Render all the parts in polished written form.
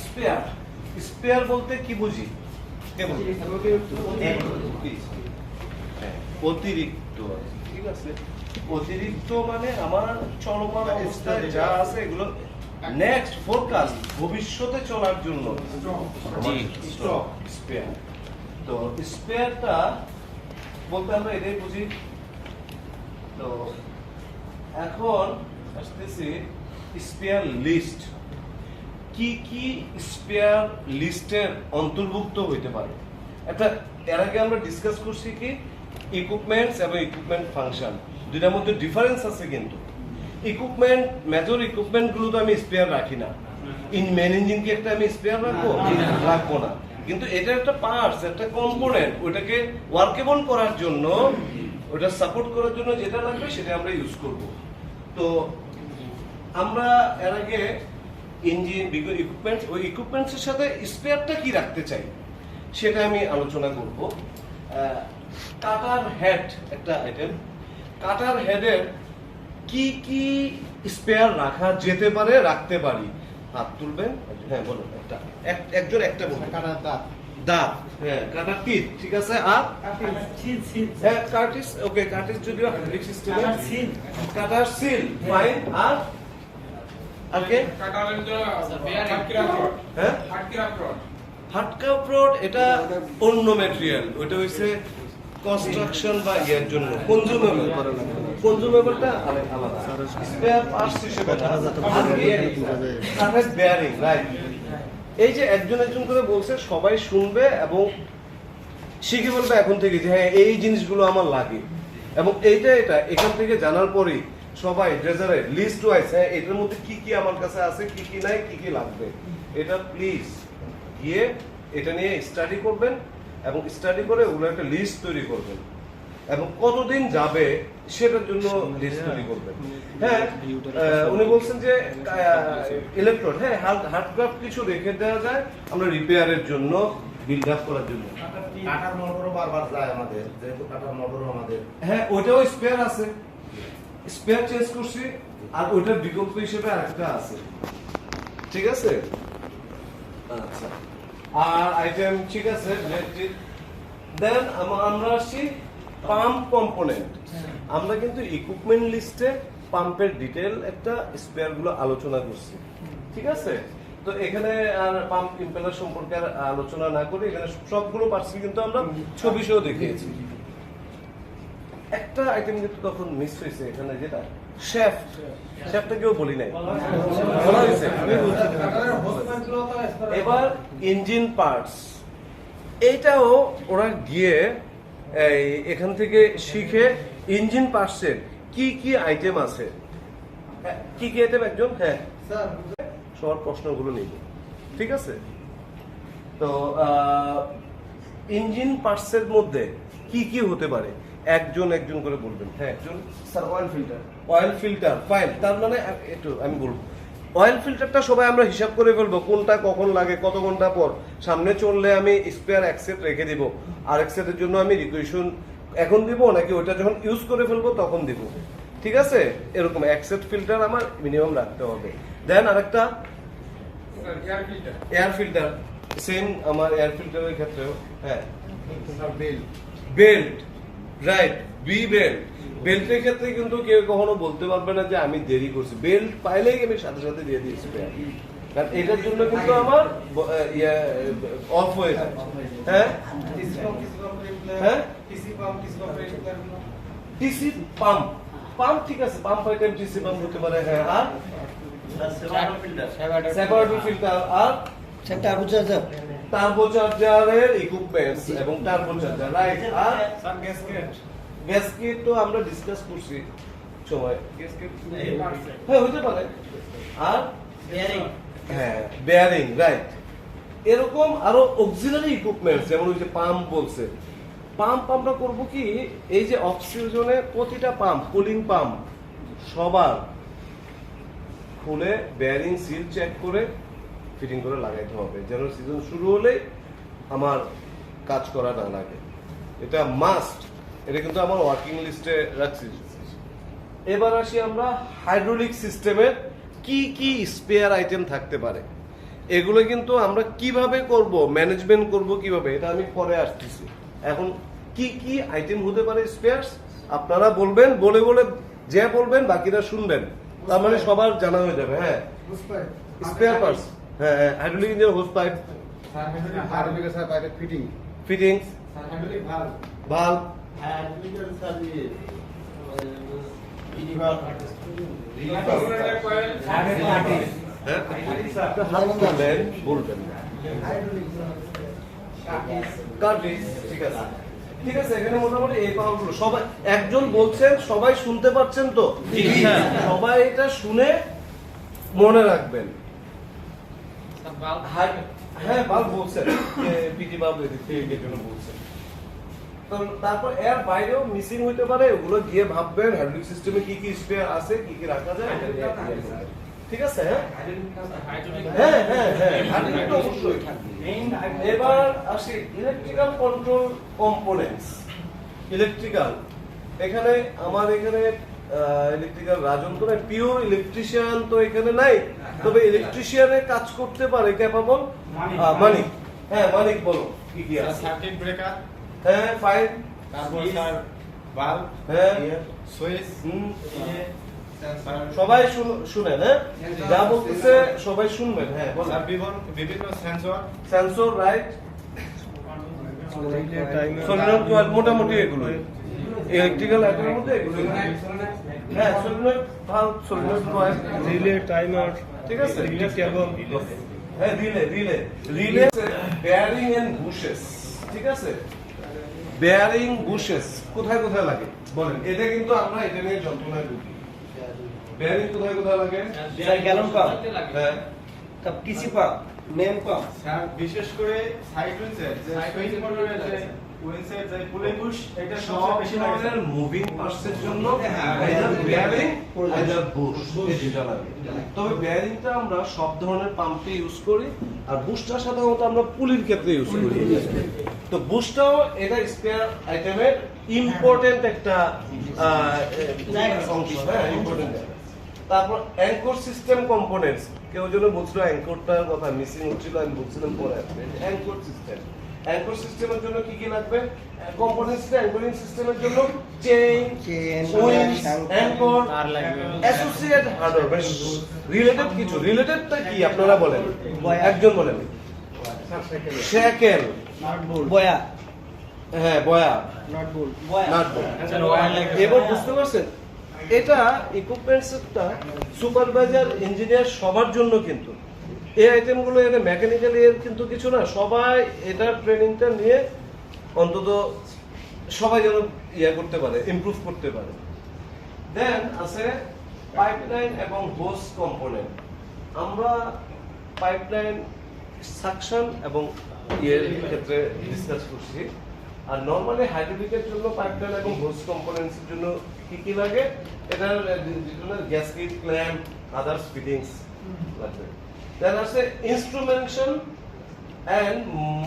Spare, spare বলতে কি বুঝি? অতিরিক্ত, ঠিক আছে। অতিরিক্ত মানে আমার চলমান অবস্থায় যা আছে এগুলো নেক্সট ফোরকাস্ট, ভবিষ্যতে চলার জন্য স্টক স্পেয়ার। তো স্পেয়ারটা বলতে আমরা এটাই বুঝি। তো এখন আসতেছি স্পেয়ার লিস্ট। কি কি স্পেয়ার লিস্টের অন্তর্ভুক্ত হইতে পারে? একটা এর আগে আমরা ডিসকাস করছি কি ইকুইপমেন্টস এবং ইকুইপমেন্ট ফাংশন, দুইটার মধ্যে ডিফারেন্স আছে। কিন্তু ইকুইপমেন্ট, মেজর ইকুইপমেন্ট গুলো তো আমি স্পেয়ার রাখি না। মেন ইঞ্জিন কি একটা আমি স্পেয়ার রাখবো না, কিন্তু এটা একটা পার্টস, একটা কম্পোনেন্ট, ওটাকে ওয়ার্কেবল করার জন্য, ওটা সাপোর্ট করার জন্য যেটা লাগবে সেটা আমরা ইউজ করব। তো আমরা এর আগে ইঞ্জিন, ইকুইপমেন্টস, ওই ইকুইপমেন্টস এর সাথে স্পেয়ারটা কি রাখতে চাই সেটা আমি আলোচনা করব। কাটার হেড একটা আইটেম, কাটার হেডের কি কি স্পেয়ার রাখা যেতে পারে, রাখতে পারি? হাত তুলবেন। হ্যাঁ বলুন, একটা একজন একটা বলুন। কাটার দাঁত, দাঁত, হ্যাঁ কাটার টিথ, ঠিক আছে। আর হ্যাঁ কার্টিস, ওকে কার্টিস যদিও হাইড্রোলিক সিস্টেমে, কাটার সিল, ফাইন। আর ওকে কাটারের যে হাটকিরা রড, হ্যাঁ হাটকিরা রড, হাটকাপ রড এটা অন্য ম্যাটেরিয়াল, ওটা হইছে কনস্ট্রাকশন বা ইয়ার জন্য কনজিউমেবল। কনজিউমেবলটা আলাদা, স্পেয়ার পার্টস হিসেবে কাঠের বেয়ারিং, রাইট। এই যে একজন একজন করে বলছে, সবাই শুনবে এবং শিখে বলবে এখন থেকে যে হ্যাঁ এই জিনিসগুলো আমার লাগে। এবং এইটা এটা এখান থেকে জানার পরেই সবাই ড্রেজারের লিস্ট ওয়াইজ, হ্যাঁ এটার মধ্যে কি কি আমার কাছে আছে, কি কি নাই, কি কি লাগবে, এটা প্লিজ গিয়ে এটা নিয়ে স্টাডি করবেন এবং স্টাডি করে ওগুলো একটা লিস্ট তৈরি করবেন এবং কতদিন যাবে সেটার জন্য লিস্ট তৈরি করবেন। হ্যাঁ উনি বলছেন যে ইলেকট্রোড, হ্যাঁ হার্ডক্রাফট কিছু রেখে দেওয়া যায় আমরা রিপেয়ারের জন্য, বিল্ড আপ করার জন্য। কাটার মোটরও বারবার যায় আমাদের, যেহেতু কাটার মোটরও আমাদের, হ্যাঁ ওইটাও স্পেয়ার আছে, স্পেয়ার চেঞ্জ করছি। আর ওইটার বিকল্প হিসেবে আরেকটা আছে, ঠিক আছে। আচ্ছা, আর আইটেম ঠিক আছে। দেন আমরা আসছি পাম্প কম্পোনেন্ট। আমরা কিন্তু ইকুইপমেন্ট লিস্টে পাম্পের ডিটেল একটা স্পেয়ার গুলো আলোচনা করছি, ঠিক আছে। তো এখানে আর পাম্প ইম্পেলার সম্পর্কে আর আলোচনা না করে এখানে সবগুলো পার্টস কিন্তু আমরা ছবি সহ দেখিয়েছি। একটা আইটেম কিন্তু তখন মিস হয়েছে এখানে, যেটা শ্যাফট। শ্যাফটটা কেউ বলি নাই, বলা হয়েছে। এবার ইঞ্জিন পার্টস, এইটাও ওরা গিয়ে এখান থেকে শিখে ইঞ্জিন পার্টসের কি কি আইটেম আছে, কি কি আইটেম একজন, হ্যাঁ সবার প্রশ্নগুলো নিব, ঠিক আছে। তো ইঞ্জিন পার্টসের মধ্যে কি কি হতে পারে একজন একজন করে বলবেন। হ্যাঁ একজন। Sir oil filter. Oil filter, fine. তার মানে একটু আমি বলবো, অয়েল ফিল্টারটা সবাই আমরা হিসাব করে ফেলবো কোনটা কখন লাগে, কত ঘন্টা পর। সামনে চললে আমি স্পেয়ার এক সেট রেখে দিব, আর এক সেটের জন্য আমি রিকুয়েশন এখন দিব নাকি ওইটা যখন ইউজ করে ফেলবো তখন দিব, ঠিক আছে। এরকম এক সেট ফিল্টার আমার মিনিমাম রাখতে হবে। দেন আরেকটা air filter, air filter, same আমার এয়ার ফিল্টারের ক্ষেত্রেও। হ্যাঁ belt, belt, right, B belt. বেল্টের ক্ষেত্রে কিন্তু কেউ কখনো বলতে পারবে না যে আমি দেরি করছি, বেল্ট পাইলেই আমি সাথে সাথে দিয়ে দিয়েছি, কারণ এটার জন্য কিন্তু আমার অফ হয়ে যায়। হ্যাঁ হ্যাঁ টিসি পাম্প, পাম্প ঠিক আছে, পাম্প আইটেম টিসি পাম্প হতে পারে। হ্যাঁ আর সেপারেটর ফিল্টার, আর টার্বোচার্জারের ইকুইপমেন্টস এবং টার্বোচার্জার, রাইট। আর গ্যাসকেট তো আমরা ডিসকাস করছি সময়, হ্যাঁ হতে পারে। আর হ্যাঁ বেয়ারিং, রাইট। এরকম আরো অক্সিলারি ইকুইপমেন্টস, যেমন ওই যে পাম্প বলছে, পাম্প আমরা করব কি, এই যে অফ সিজনে প্রতিটা পাম্প, কুলিং পাম্প সবার খুলে বেয়ারিং সিল চেক করে ফিটিং করে লাগাইতে হবে, যেন সিজন শুরু হলে আমার কাজ করা না লাগে। এটা মাস্ট, এটা কিন্তু আমার ওয়ার্কিং লিস্টে রাখছি। এবার আসি আমরা হাইড্রোলিক সিস্টেমের কি কি স্পেয়ার আইটেম থাকতে পারে। এগুলো কিন্তু আমরা কিভাবে করব, ম্যানেজমেন্ট করব কিভাবে, এটা আমি পরে আসতেছি। এখন কি কি আইটেম হতে পারে স্পেয়ারস আপনারা বলবেন, বলে বলে যে বলবেন বাকিরা শুনবেন, তার মানে সবার জানা হয়ে যাবে। হ্যাঁ, স্পেয়ার পার্টস, হ্যাঁ হ্যাঁ, hydraulic engine, hose pipe, fittings, valve, বলবেন কার্টিজ, ঠিক আছে ঠিক আছে। এখানে মোটামুটি এই পাওয়ারগুলো সবাই, একজন বলছেন সবাই শুনতে পাচ্ছেন তো? সবাই এটা শুনে মনে রাখবেন। হ্যাঁ বাল্ব বলছেন, পিটি বাল্ব এর জন্য বলছেন। তারপর এর বাইরেও মিসিং হইতে পারে, ওগুলো গিয়ে ভাববেন হাইড্রোলিক সিস্টেমে কি কি স্পেয়ার আছে, কি কি রাখা যায়, ঠিক আছে। হ্যাঁ হ্যাঁ হ্যাঁ, হাইড্রোলিক তো অবশ্যই থাকবে। এবার আসি ইলেকট্রিক্যাল কন্ট্রোল কম্পোনেন্টস। ইলেকট্রিক্যাল, এখানে আমার এখানে ইলেকট্রিক্যাল রাজন তো নাই, পিওর ইলেকট্রিশিয়ান তো এখানে নাই, তবে ইলেকট্রিশিয়ানের কাজ করতে পারে ক্যাপাবল মানিক। হ্যাঁ মানিক, বলো কি কি আছে। সার্কিট ব্রেকার, হ্যাঁ ফাইন, তারপর স্যার ভালভ, হ্যাঁ সুইচ, সবাই শুনেন, হ্যাঁ যা বলতেছে সবাই শুনবেন। হ্যাঁ বলো। স্যার বিভিন্ন sensor, sensor, right, solenoid coil, মোটামুটি এগুলো ইলেকট্রিক্যাল আইটেমের মধ্যে এগুলো। হ্যাঁ solenoid valve, solenoid coil, relay, timer, ঠিক আছে, রিলে কেবল, হ্যাঁ রিলে, বেয়ারিং এন্ড বুশেস, ঠিক আছে। বেয়ারিং বুশেস কোথায় কোথায় লাগে বলেন? এটা কিন্তু আমরা এটা নিয়ে যন্ত্রণায় ঢুকি। বেয়ারিং কোথায় কোথায় লাগে? গ্যালন পাম্প, হ্যাঁ, তব কিসি পাম্প, মেন পাম্প, স্যার বিশেষ করে সাইড উইন্সের যে সুইচ মোটরের যে উইন্সের যে পুলে পুশ, এটা সবচেয়ে বেশি লাগে মুভিং পার্টসের জন্য। আইদার বেয়ারিং আইদার বুশ, এই দুটো লাগে। তবে বেয়ারিংটা আমরা সব ধরনের পাম্পে ইউজ করি, আর বুশটা সাধারণত আমরা পুলির ক্ষেত্রে ইউজ করি। তো বুশটাও এটা স্পেয়ার আইটেমের ইম্পর্টেন্ট একটা অংশ। হ্যাঁ ইম্পর্টেন্ট। তারপর অ্যাঙ্কর সিস্টেম কম্পোনেন্টস, কেউ যেন বলছিল অ্যাঙ্করটার কথা মিসিং হচ্ছিল, আমি বলছিলাম পরে আসবে। অ্যাঙ্কর সিস্টেম, অ্যাঙ্কর সিস্টেমের জন্য কি কি লাগবে? কম্পোনেন্টস, অ্যাঙ্করিং সিস্টেমের জন্য chain, wings, anchor, associate hardware, related কিছু। রিলেটেডটা কি আপনারা বলেন, একজন বলেন। শ্যাকেল, বয়া, হ্যাঁ বয়া, নট বোল্ট, নাট বোল্ট। এবার বুঝতে পারছেন, এটা ইকুইপমেন্টসটা সুপারভাইজার, ইঞ্জিনিয়ার সবার জন্য কিন্তু এই আইটেমগুলো। এটা মেকানিক্যালি এর কিন্তু কিছু না, সবাই এটার ট্রেনিংটা নিয়ে অন্তত সবাই যেন ইয়া করতে পারে, ইমপ্রুভ করতে পারে। দেন আছে পাইপলাইন এবং হোস কম্পোনেন্ট। আমরা পাইপলাইন সাকশন এবং ইয়ের ক্ষেত্রে ডিসকাস করছি। আর নরমালি হাইড্রোলিকের জন্য পাইপলাইন এবং হোস কম্পোনেন্টসের জন্য কি কি লাগে? এটার গ্যাসকেট, ক্ল্যাম্প, আদার্স ফিটিংস লাগবে। দেন আছে instrumentation and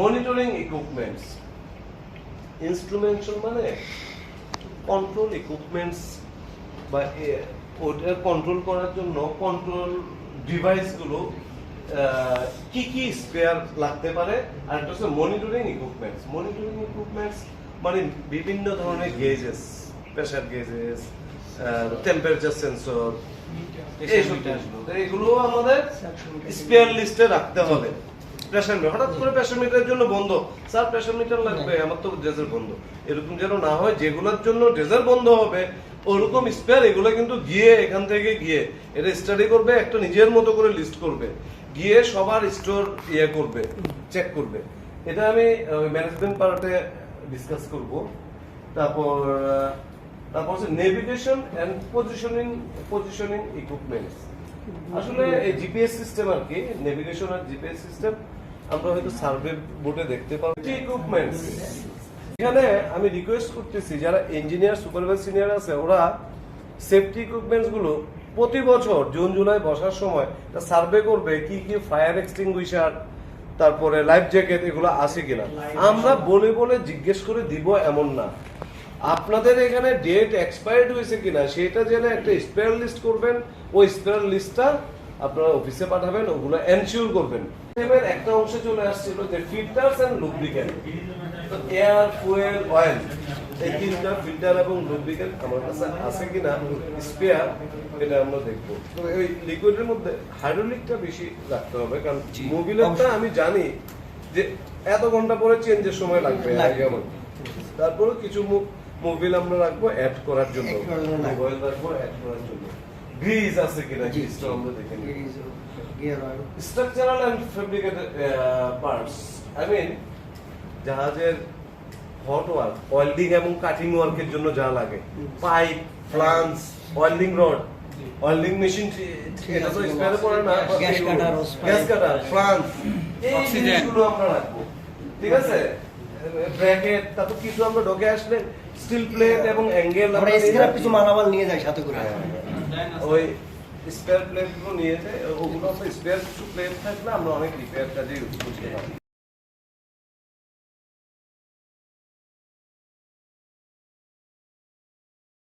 monitoring equipments. Instrumentation মানে কন্ট্রোল ইকুইপমেন্টস, বা ওটা কন্ট্রোল করার জন্য কন্ট্রোল ডিভাইসগুলো কি কি স্পেয়ার লাগতে পারে। আর একটা হচ্ছে মনিটরিং ইকুইপমেন্টস। মনিটরিং ইকুইপমেন্টস মানে বিভিন্ন ধরনের guesses, pressure guesses, temperature sensor, এগুলো আমাদের স্পেয়ার লিস্টে রাখতে হবে। প্রেসার মিটার, হঠাৎ করে প্রেসার মিটারের জন্য বন্ধ, স্যার প্রেসার মিটার লাগবে, আমার তো ড্রেজার বন্ধ, এরকম যেন না হয়। যেগুলোর জন্য ড্রেজার বন্ধ হবে ওরকম স্পেয়ার, এগুলো কিন্তু গিয়ে এখান থেকে গিয়ে এটা স্টাডি করবে, একটা নিজের মতো করে লিস্ট করবে, গিয়ে সবার স্টোর ইয়ে করবে, চেক করবে। এটা আমি ম্যানেজমেন্ট পার্টে ডিসকাস করব। তারপর হচ্ছে নেভিগেশন এন্ড পজিশনিং ইকুইপমেন্টস। আসলে এই জিপিএস সিস্টেম আর কি, নেভিগেশন আর জিপিএস সিস্টেম আমরা হয়তো সার্ভে বোর্ডে দেখতে পাবো। ইকুইপমেন্টস, এখানে আমি রিকোয়েস্ট করতেছি যারা ইঞ্জিনিয়ার, সুপারভাইজার, সিনিয়র আছে, ওরা সেফটি ইকুইপমেন্টস গুলো প্রতি বছর জুন জুলাই বসার সময় সার্ভে করবে, কি কি ফায়ার এক্সটিংগুইশার, তারপরে লাইফ জ্যাকেট এগুলো আছে কিনা। আমরা বলে বলে জিজ্ঞেস করে দিব এমন না, আপনাদের এখানে ডেট এক্সপায়ার্ড হয়েছে কিনা সেটা জেনে একটা স্পেয়ার লিস্ট করবেন। ওই স্পেয়ার লিস্টটা আপনারা অফিসে পাঠাবেন, ওগুলো এনশিওর করবেন। এবার একটা অংশে চলে আসছিল যে ফিল্টারস এন্ড লুব্রিকেন্ট। তো এয়ার, ফুয়েল, অয়েল, এই তিনটা ফিল্টার এবং লুব্রিকেন্ট আমার কাছে আছে কিনা স্পেয়ার, এটা আমরা দেখবো। তো এই লিকুইডের মধ্যে হাইড্রোলিকটা বেশি রাখতে হবে, কারণ মোবিলেরটা আমি জানি যে এত ঘন্টা পরে চেঞ্জের সময় লাগবে, যেমন তারপরে কিছু মোবিল আমরা রাখবো অ্যাড করার জন্য, অয়েল রাখবো অ্যাড করার জন্য। গ্রিজ আছে কিনা, গ্রিজটা আমরা দেখে নিই। Structural and fabricated parts, I mean জাহাজের হট ওয়ার্ক, ওয়েল্ডিং এবং কাটিং ওয়ার্কের জন্য যা লাগে, pipe, flanges, welding rod, welding machine, এটা তো স্পেয়ারে পড়ে না, গ্যাস কাটার, ফ্লান্স, এই জিনিসগুলো আমরা রাখবো, ঠিক আছে। ব্র্যাকেট, তারপর কিছু আমরা ঢোকে আসলে স্টিল প্লেট এবং অ্যাঙ্গেল, আমরা স্ক্র্যাপ কিছু মালামাল নিয়ে যাই সাথে করে। ওই স্পেয়ার প্লেট গুলো নিয়ে যায়, ওগুলো আমরা স্পেয়ার কিছু প্লেট থাকলে আমরা অনেক রিপেয়ার কাজে ইউজ করতে পারি।